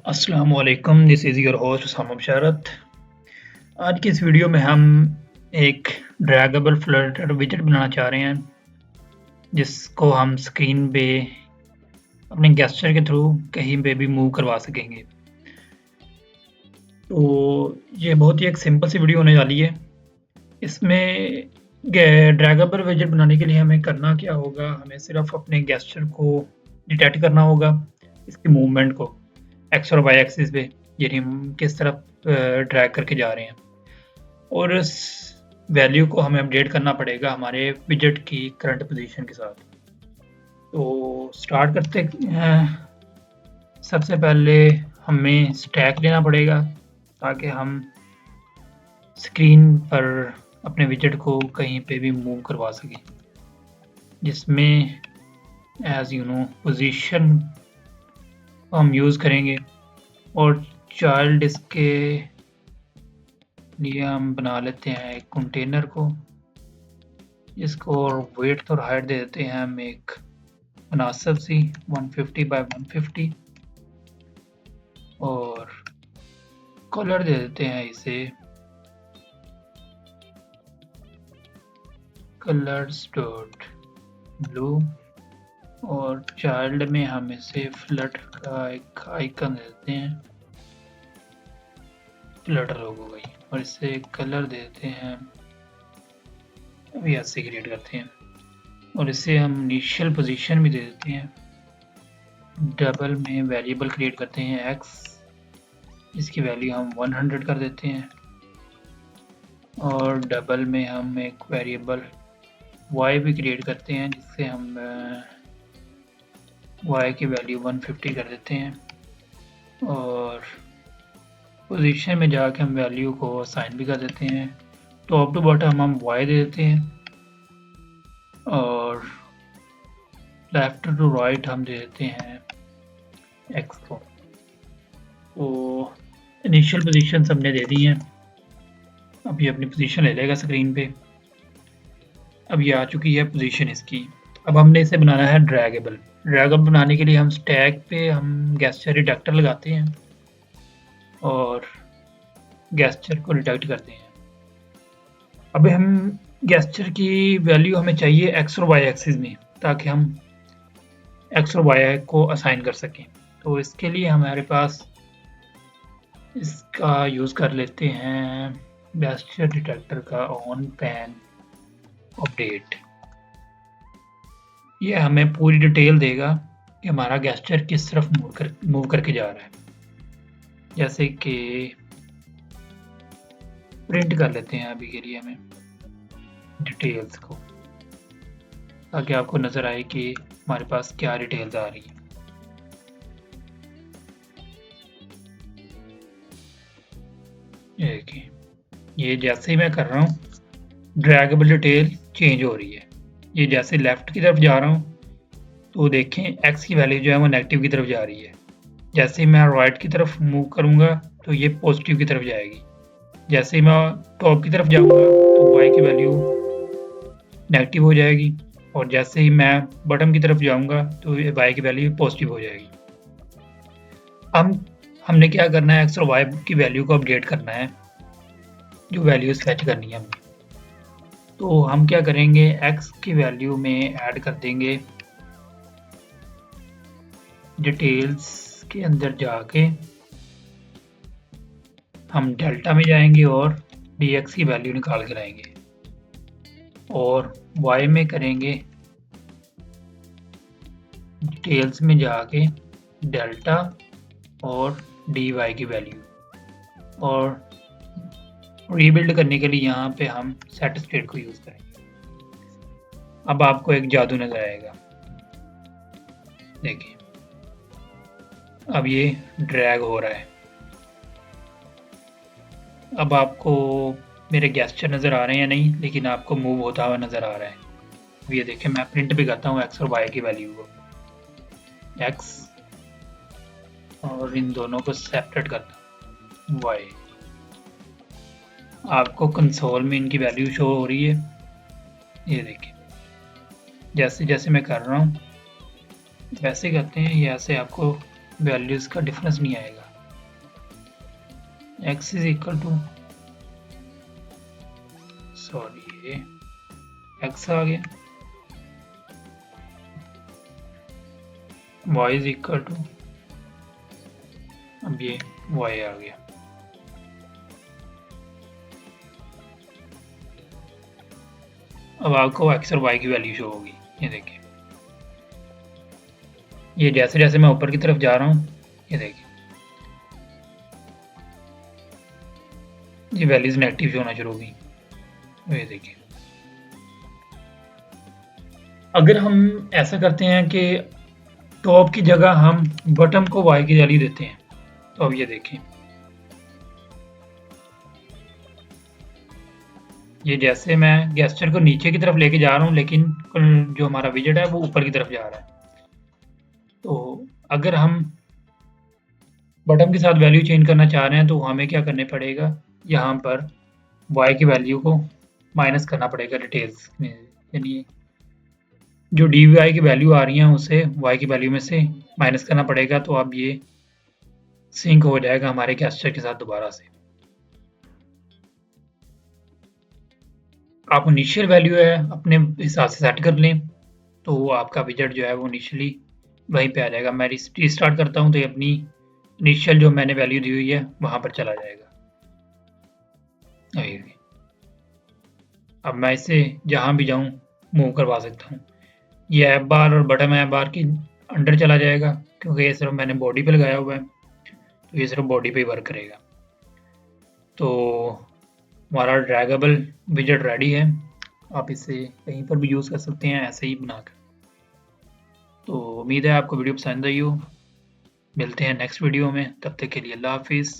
अस्सलामुअलैकुम, this is your host Usama Basharat. आज की इस वीडियो में हम एक ड्रैगेबल फ्लटर विजेट बनाना चाह रहे हैं, जिसको हम स्क्रीन पे अपने गेस्चर के थ्रू कहीं पे भी मूव करवा सकेंगे। तो ये बहुत ही एक सिंपल सी वीडियो होने वाली है। इसमें ड्रैगेबल विजेट बनाने के लिए हमें करना क्या होगा, हमें सिर्फ अपने गेस्चर को डिटेक्ट करना होगा, इसकी मूवमेंट को एक्स और वाई एक्सिस पे, यानी हम किस तरफ ड्रैग करके जा रहे हैं, और इस वैल्यू को हमें अपडेट करना पड़ेगा हमारे विजेट की करंट पोजीशन के साथ। तो स्टार्ट करते हैं। सबसे पहले हमें स्टैक लेना पड़ेगा ताकि हम स्क्रीन पर अपने विजेट को कहीं पे भी मूव करवा सकें, जिसमें एज यू नो पोजीशन हम यूज़ करेंगे, और चाइल्ड इसके लिए हम बना लेते हैं एक कंटेनर को, जिसको वेट और हाइट दे देते हैं हम एक मुनासिब सी 150 बाय 150, और कलर दे देते हैं इसे कलर्स डॉट ब्लू, और चाइल्ड में हम इसे फ्लटर का एक आइकन दे देते हैं, फ्लटर लोगो गई, और इसे कलर देते हैं, अभी ऐसे क्रिएट करते हैं, और इसे हम इनिशियल पोजीशन भी दे देते हैं। डबल में वेरिएबल क्रिएट करते हैं x, इसकी वैल्यू हम 100 कर देते हैं, और डबल में हम एक वेरिएबल y भी क्रिएट करते हैं, जिससे हम y की वैल्यू 150 कर देते हैं, और पोजीशन में जाके हम वैल्यू को असाइन भी कर देते हैं। टॉप टू बॉटम हम y दे देते हैं, और लेफ्ट टू राइट हम दे देते हैं x को। तो इनिशियल पोजीशन हमने दे दी हैं। अब ये अपनी पोजीशन ले लेगा स्क्रीन पे। अब ये आ चुकी है पोजीशन इसकी। अब हमने इसे बनाना है ड्रैगेबल। ड्रैगेबल बनाने के लिए हम स्टैक पे हम गेस्चर डिटेक्टर लगाते हैं और गेस्चर को डिटेक्ट करते हैं। अब हम गेस्चर की वैल्यू हमें चाहिए एक्स और वाई एक्सिस में, ताकि हम एक्स और वाई को असाइन कर सकें। तो इसके लिए हमारे पास इसका यूज़ कर लेते हैं गेस्चर डिटेक्टर का ऑन पैन अपडेट। ये हमें पूरी डिटेल देगा कि हमारा गेस्चर किस तरफ मूव करके जा रहा है। जैसे कि प्रिंट कर लेते हैं अभी के लिए हमें डिटेल्स को, ताकि आपको नज़र आए कि हमारे पास क्या डिटेल्स आ रही है। देखिए, ये जैसे ही मैं कर रहा हूँ ड्रैगेबल डिटेल चेंज हो रही है। ये जैसे लेफ़्ट की तरफ जा रहा हूँ तो देखें एक्स की वैल्यू जो है वो नेगेटिव की तरफ जा रही है। जैसे ही मैं राइट की तरफ मूव करूँगा तो ये पॉजिटिव की तरफ जाएगी। जैसे ही मैं टॉप की तरफ जाऊँगा तो वाई की वैल्यू नेगेटिव हो जाएगी, और जैसे ही मैं बॉटम की तरफ जाऊँगा तो वाई की वैल्यू पॉजिटिव हो जाएगी। हमने क्या करना है, एक्स और वाई की वैल्यू को अपडेट करना है, जो वैल्यूज फेच करनी है हमने। तो हम क्या करेंगे, एक्स की वैल्यू में ऐड कर देंगे डिटेल्स के अंदर जाके हम डेल्टा में जाएंगे और dx की वैल्यू निकाल कर आएंगे, और y में करेंगे डिटेल्स में जाके डेल्टा और dy की वैल्यू, और रीबिल्ड करने के लिए यहाँ पे हम सेट स्टेट को यूज़ करेंगे। अब आपको एक जादू नज़र आएगा, देखिए अब ये ड्रैग हो रहा है। अब आपको मेरे गेस्चर नज़र आ रहे हैं या नहीं, लेकिन आपको मूव होता हुआ नज़र आ रहा है। अब ये देखिए, मैं प्रिंट भी करता हूँ एक्स और वाई की वैल्यू को, एक्स और इन दोनों को सेपरेट करता हूँ वाई। आपको कंसोल में इनकी वैल्यू शो हो रही है, ये देखिए। जैसे जैसे मैं कर रहा हूँ वैसे करते हैं, ये ऐसे आपको वैल्यूज़ का डिफरेंस नहीं आएगा। x is equal to, sorry ये x आ गया, y इज इक्वल टू, अब ये y आ गया। अब आपको x और y की वैल्यू शो होगी, ये देखिए, ये जैसे जैसे मैं ऊपर की तरफ जा रहा हूँ, ये देखिए ये वैल्यूज नेगेटिव होना शुरू होगी, ये देखिए। अगर हम ऐसा करते हैं कि टॉप की जगह हम बॉटम को y की वैल्यू देते हैं, तो अब ये देखें, ये जैसे मैं गेस्चर को नीचे की तरफ लेके जा रहा हूँ, लेकिन जो हमारा विजेट है वो ऊपर की तरफ जा रहा है। तो अगर हम बॉटम के साथ वैल्यू चेंज करना चाह रहे हैं तो हमें क्या करने पड़ेगा, यहाँ पर y की वैल्यू को माइनस करना पड़ेगा डिटेल्स में, यानी जो डी वाई की वैल्यू आ रही है उसे y की वैल्यू में से माइनस करना पड़ेगा। तो अब ये सिंक हो जाएगा हमारे गेस्चर के साथ दोबारा से। आप इनिशियल वैल्यू है अपने हिसाब से सेट कर लें, तो आपका विजेट जो है वो इनिशियली वहीं पे आ जाएगा। मैं रीस्टार्ट करता हूँ तो ये अपनी इनिशियल जो मैंने वैल्यू दी हुई है वहाँ पर चला जाएगा। अब मैं इसे जहाँ भी जाऊँ मूव करवा सकता हूँ। ये ऐप बार और बटन ऐप बार के अंडर चला जाएगा, क्योंकि ये सिर्फ मैंने बॉडी पे लगाया हुआ है, तो ये सिर्फ बॉडी पे ही वर्क करेगा। तो हमारा ड्रैगेबल विजेट रेडी है, आप इसे कहीं पर भी यूज़ कर सकते हैं ऐसे ही बनाकर। तो उम्मीद है आपको वीडियो पसंद आई हो। मिलते हैं नेक्स्ट वीडियो में, तब तक के लिए अल्लाह हाफिज़।